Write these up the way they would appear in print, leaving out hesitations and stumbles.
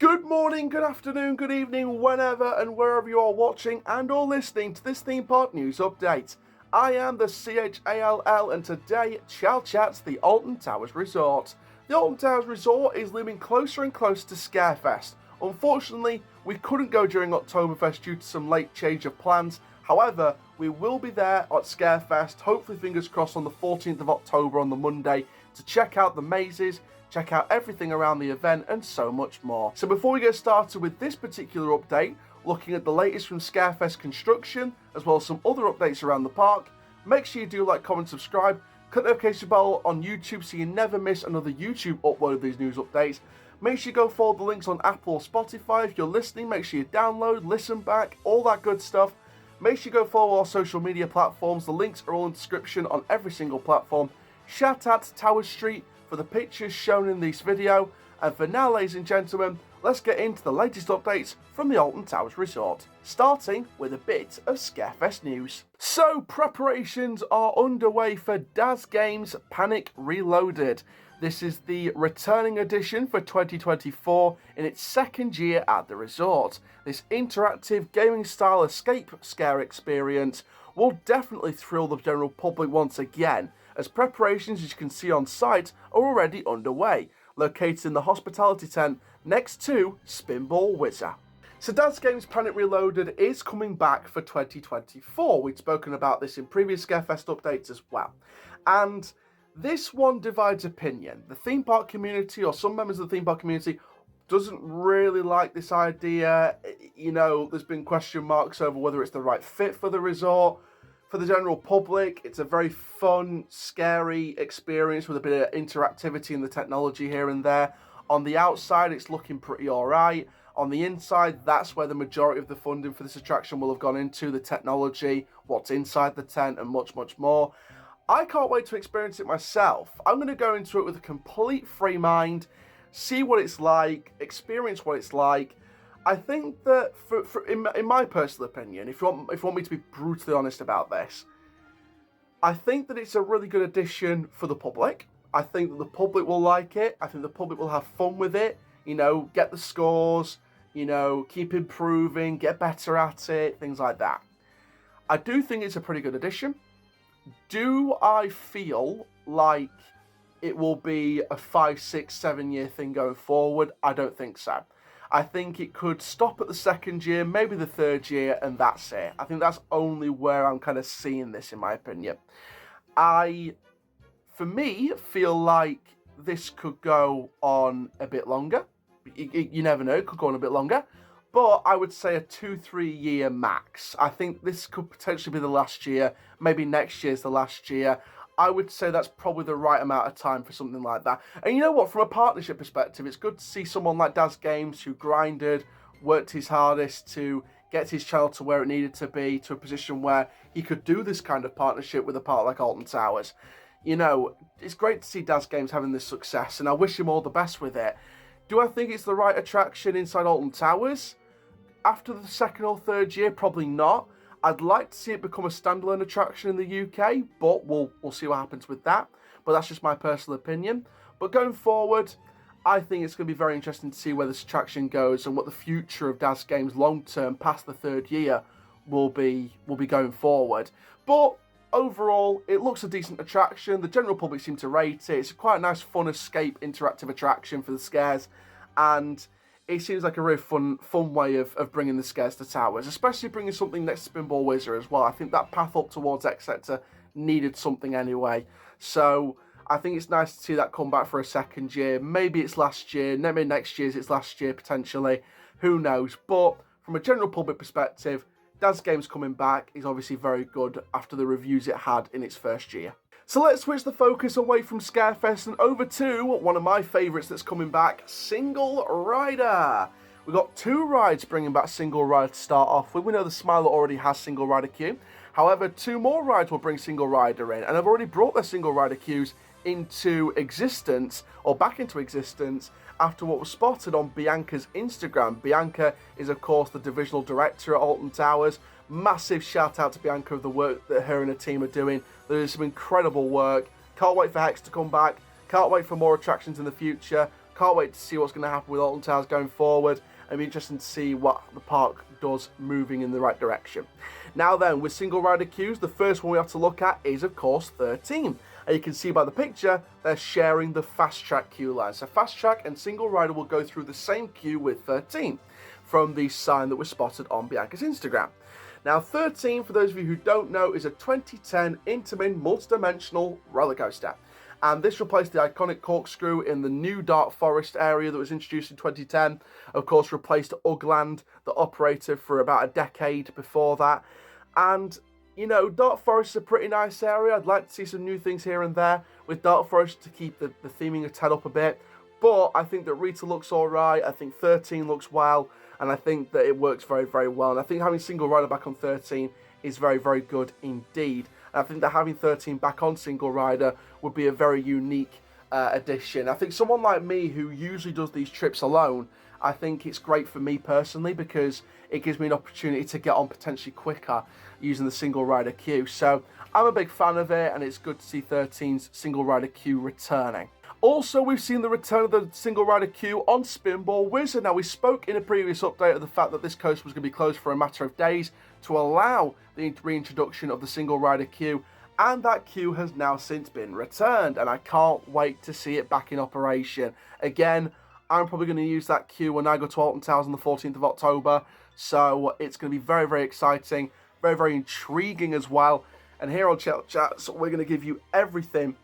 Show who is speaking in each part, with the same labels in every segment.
Speaker 1: Good morning, good afternoon, good evening, whenever and wherever you are watching and or listening to this theme park news update. I am the CHALL and today Chall Chats the Alton Towers Resort. The Alton Towers Resort is looming closer and closer to Scarefest. Unfortunately, we couldn't go during Oktoberfest due to some late change of plans. However, we will be there at Scarefest, hopefully fingers crossed on the 14th of October on the Monday, to check out the mazes, check out everything around the event and so much more. So before we get started with this particular update, looking at the latest from Scarefest construction, as well as some other updates around the park, make sure you do like, comment, subscribe, click the notification bell on YouTube so you never miss another YouTube upload of these news updates. Make sure you go follow the links on Apple or Spotify. If you're listening, make sure you download, listen back, all that good stuff. Make sure you go follow our social media platforms. The links are all in the description on every single platform. Shout out to Tower Street for the pictures shown in this video. And for now, ladies and gentlemen, let's get into the latest updates from the Alton Towers Resort, starting with a bit of Scarefest news. So, preparations are underway for Daz Games Panic Reloaded. This is the returning edition for 2024 in its second year at the resort. This interactive gaming style escape scare experience will definitely thrill the general public once again, as preparations, as you can see on site, are already underway, located in the hospitality tent next to Spinball Whizzer. So Daz Games Panic Reloaded is coming back for 2024. We'd spoken about this in previous Scarefest updates as well. And this one divides opinion. The theme park community, or some members of the theme park community, doesn't really like this idea. You know, there's been question marks over whether it's the right fit for the resort. For the general public, it's a very fun, scary experience with a bit of interactivity in the technology here and there. On the outside, it's looking pretty alright. On the inside, that's where the majority of the funding for this attraction will have gone into, the technology, what's inside the tent, and much, much more. I can't wait to experience it myself. I'm going to go into it with a complete free mind, see what it's like, experience what it's like. I think that, in my personal opinion, if you want me to be brutally honest about this, I think that it's a really good addition for the public. I think that the public will like it. I think the public will have fun with it. You know, get the scores, you know, keep improving, get better at it, things like that. I do think it's a pretty good addition. Do I feel like it will be a 5, 6, 7 year thing going forward? I don't think so. I think it could stop at the second year, maybe the third year, and that's it. I think that's only where I'm kind of seeing this, in my opinion. For me, feel like this could go on a bit longer. You never know, it could go on a bit longer. But I would say a 2-3 year max. I think this could potentially be the last year. Maybe next year's the last year. I would say that's probably the right amount of time for something like that. And you know what, from a partnership perspective, it's good to see someone like Daz Games who grinded, worked his hardest to get his channel to where it needed to be, to a position where he could do this kind of partnership with a park like Alton Towers. You know, it's great to see Daz Games having this success, and I wish him all the best with it. Do I think it's the right attraction inside Alton Towers? After the second or third year, probably not. I'd like to see it become a standalone attraction in the UK, but we'll see what happens with that. But that's just my personal opinion. But going forward, I think it's going to be very interesting to see where this attraction goes and what the future of Daz Games long term, past the third year, will be going forward. But overall, it looks a decent attraction. The general public seem to rate it. It's quite a nice, fun escape interactive attraction for the scares, and it seems like a really fun way of bringing the scares to Towers, especially bringing something next to Spinball Whizzer as well. I think that path up towards X Sector needed something anyway. So I think it's nice to see that come back for a second year. Maybe it's last year, maybe next year's it's last year potentially. Who knows? But from a general public perspective, Daz Games coming back is obviously very good after the reviews it had in its first year. So let's switch the focus away from Scarefest and over to one of my favourites that's coming back, Single Rider. We've got 2 rides bringing back Single Rider to start off with. We know the Smiler already has Single Rider queue. However, 2 more rides will bring Single Rider in, and I've already brought their Single Rider queues into existence, or back into existence, after what was spotted on Bianca's Instagram. Bianca is, of course, the divisional director at Alton Towers. Massive shout out to Bianca of the work that her and her team are doing. There is some incredible work. Can't wait for Hex to come back. Can't wait for more attractions in the future. Can't wait to see what's going to happen with Alton Towers going forward. It'll be interesting to see what the park does moving in the right direction. Now then, with single rider queues, the first one we have to look at is, of course, 13. And you can see by the picture, they're sharing the fast track queue line. So fast track and single rider will go through the same queue with 13 from the sign that was spotted on Bianca's Instagram. Now 13, for those of you who don't know, is a 2010 Intamin multi-dimensional roller coaster. And this replaced the iconic corkscrew in the new Dark Forest area that was introduced in 2010. Of course, replaced Ugland that operated for about a decade before that. And, you know, Dark Forest is a pretty nice area. I'd like to see some new things here and there with Dark Forest to keep the theming of 10 up a bit. But I think that Rita looks alright. I think 13 looks well. And I think that it works very, very well. And I think having single rider back on 13 is very, very good indeed. And I think that having 13 back on single rider would be a very unique addition. I think someone like me who usually does these trips alone, I think it's great for me personally because it gives me an opportunity to get on potentially quicker using the single rider queue. So I'm a big fan of it, and it's good to see 13's single rider queue returning. Also, we've seen the return of the single rider queue on Spinball Whizzer. Now, we spoke in a previous update of the fact that this coaster was going to be closed for a matter of days to allow the reintroduction of the single rider queue, and that queue has now since been returned, and I can't wait to see it back in operation. Again, I'm probably going to use that queue when I go to Alton Towers on the 14th of October, so it's going to be very, very exciting, very, very intriguing as well. And here on Chall Chats, we're going to give you everything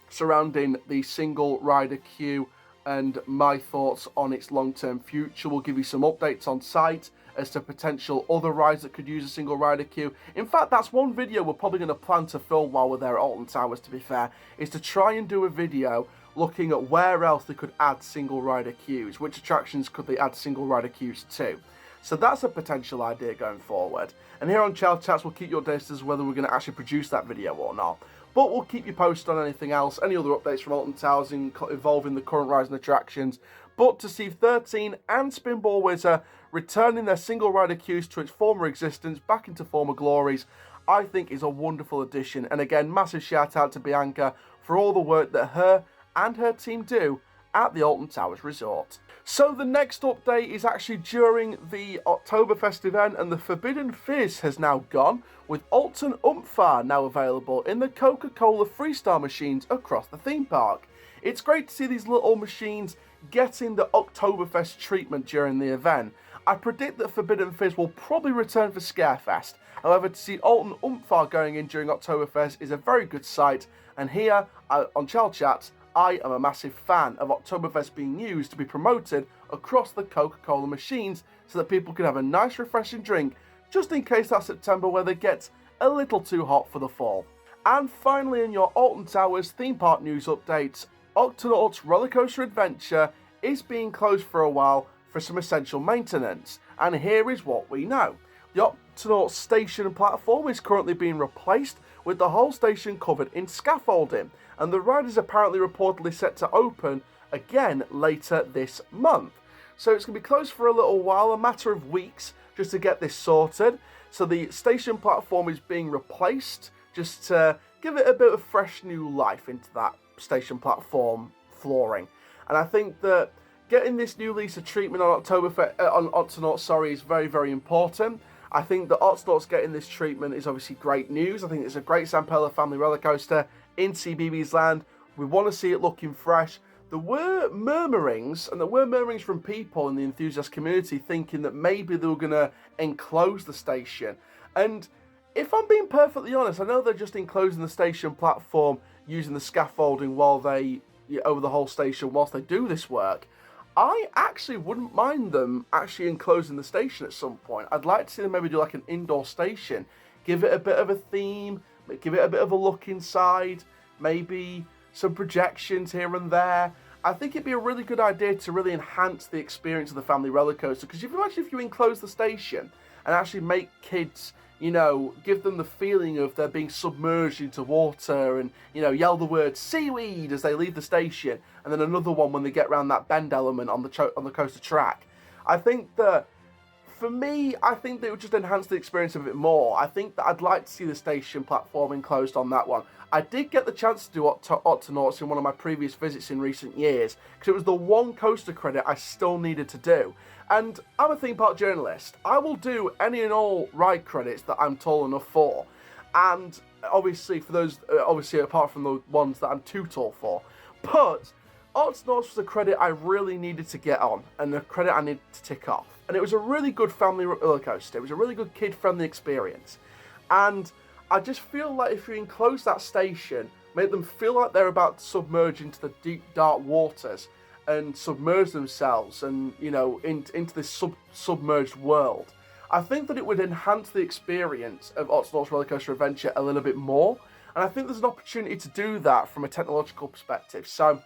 Speaker 1: surrounding the single rider queue and my thoughts on its long-term future. We'll give you some updates on site as to potential other rides that could use a single rider queue. In fact, that's one video we're probably going to plan to film while we're there at Alton Towers, to be fair, is to try and do a video looking at where else they could add single rider queues. Which attractions could they add single rider queues to? So that's a potential idea going forward. And here on Chall Chats, we'll keep you updated as to whether we're going to actually produce that video or not. But we'll keep you posted on anything else, any other updates from Alton Towers involving the current rise in attractions. But to see 13 and Spinball Whizzer returning their single rider queues to its former existence, back into former glories, I think is a wonderful addition. And again, massive shout out to Bianca for all the work that her and her team do at the Alton Towers Resort. So the next update is actually during the Oktoberfest event, and the Forbidden Fizz has now gone, with Alton now available in the Coca-Cola Freestyle machines across the theme park. It's great to see these little machines getting the Oktoberfest treatment during the event. I predict that Forbidden Fizz will probably return for Scarefest. However, to see Alton going in during Oktoberfest is a very good sight, and here on Chall Chats, I am a massive fan of Oktoberfest being used to be promoted across the Coca-Cola machines so that people can have a nice refreshing drink just in case that September weather gets a little too hot for the fall. And finally, in your Alton Towers theme park news updates, Octonauts Rollercoaster Adventure is being closed for a while for some essential maintenance, and here is what we know. The Octonauts station platform is currently being replaced with the whole station covered in scaffolding, and the ride is apparently reportedly set to open again later this month. So it's going to be closed for a little while, a matter of weeks, just to get this sorted. So the station platform is being replaced just to give it a bit of fresh new life into that station platform flooring. And I think that getting this new lease of treatment on Octonauts, is very, very important. I think that Octonauts getting this treatment is obviously great news. I think it's a great Zampella family roller coaster in CBeebies Land. We want to see it looking fresh. There were murmurings, and there were murmurings from people in the enthusiast community thinking that maybe they were going to enclose the station. And if I'm being perfectly honest, I know they're just enclosing the station platform using the scaffolding while they, over the whole station whilst they do this work. I actually wouldn't mind them actually enclosing the station at some point. I'd like to see them maybe do like an indoor station, give it a bit of a theme, give it a bit of a look inside, maybe some projections here and there. I think it'd be a really good idea to really enhance the experience of the family roller coaster, because if you imagine if you enclose the station and actually make kids, give them the feeling of they're being submerged into water and, yell the word seaweed as they leave the station, and then another one when they get around that bend element on the coaster track. I think that For me, I think they would just enhance the experience a bit more. I think that I'd like to see the station platform enclosed on that one. I did get the chance to do Octonauts in one of my previous visits in recent years, because it was the one coaster credit I still needed to do. And I'm a theme park journalist. I will do any and all ride credits that I'm tall enough for. And obviously, for those, apart from the ones that I'm too tall for. But Octonauts was a credit I really needed to get on, and a credit I needed to tick off. And it was a really good family roller coaster. It was a really good kid-friendly experience. And I just feel like if you enclose that station, make them feel like they're about to submerge into the deep, dark waters and submerge themselves and, you know, into this submerged world, I think that it would enhance the experience of Octonauts Roller Coaster Adventure a little bit more. And I think there's an opportunity to do that from a technological perspective. So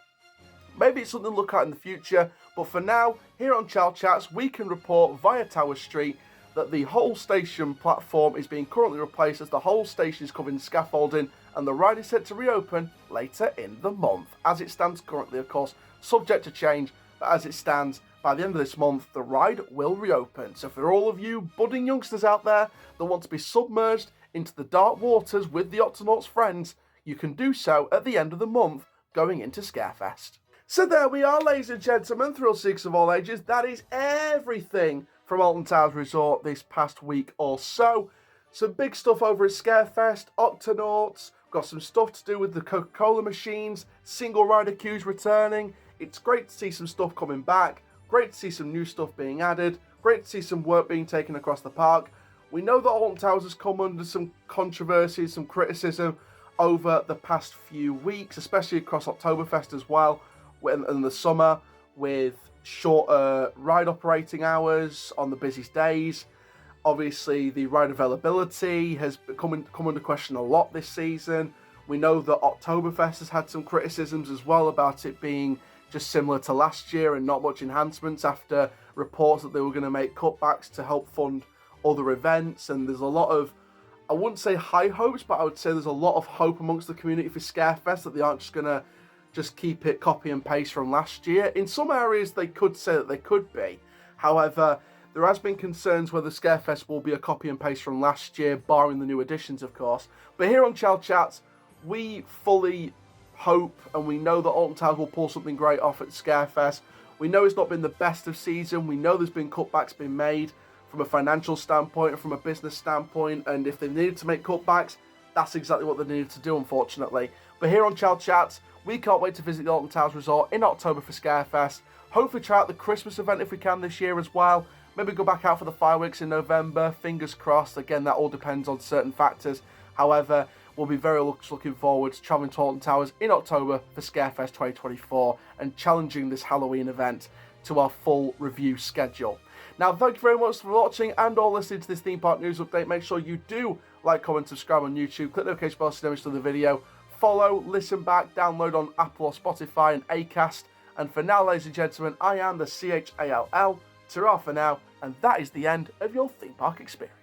Speaker 1: maybe it's something to look at in the future, but for now, here on Chall Chats, we can report via Tower Street that the whole station platform is being currently replaced, as the whole station is covered in scaffolding, and the ride is set to reopen later in the month. As it stands currently, of course, subject to change, but as it stands, by the end of this month, the ride will reopen. So for all of you budding youngsters out there that want to be submerged into the dark waters with the Octonauts friends, you can do so at the end of the month, going into Scarefest. So there we are, ladies and gentlemen, thrill seekers of all ages. That is everything from Alton Towers Resort this past week or so. Some big stuff over at Scarefest, Octonauts, got some stuff to do with the Coca-Cola machines, single rider queues returning. It's great to see some stuff coming back, great to see some new stuff being added, great to see some work being taken across the park. We know that Alton Towers has come under some controversy, some criticism over the past few weeks, especially across Oktoberfest as well, in the summer, with shorter ride operating hours on the busiest days. Obviously, the ride availability has come under question a lot this season. We know that Oktoberfest has had some criticisms as well about it being just similar to last year and not much enhancements, after reports that they were going to make cutbacks to help fund other events. And there's a lot of, I wouldn't say high hopes, but I would say there's a lot of hope amongst the community for Scarefest that they aren't just going to keep it copy and paste from last year. In some areas they could say that they could be. However, there has been concerns whether Scarefest will be a copy and paste from last year, barring the new additions, of course. But here on Chall Chats, we fully hope and we know that Alton Towers will pull something great off at Scarefest. We know it's not been the best of season. We know there's been cutbacks being made from a financial standpoint and from a business standpoint. And if they needed to make cutbacks, that's exactly what they needed to do, unfortunately. But here on Chall Chats, we can't wait to visit the Alton Towers Resort in October for Scarefest. Hopefully try out the Christmas event if we can this year as well. Maybe go back out for the fireworks in November. Fingers crossed. Again, that all depends on certain factors. However, we'll be very looking forward to travelling to Alton Towers in October for Scarefest 2024 and challenging this Halloween event to our full review schedule. Now, thank you very much for watching and or listening to this theme park news update. Make sure you do like, comment, subscribe on YouTube. Click the notification bell so you don't miss the video. Follow, listen back, download on Apple or Spotify and Acast. And for now, ladies and gentlemen, I am the CHALL. Ta-ra for now, and that is the end of your theme park experience.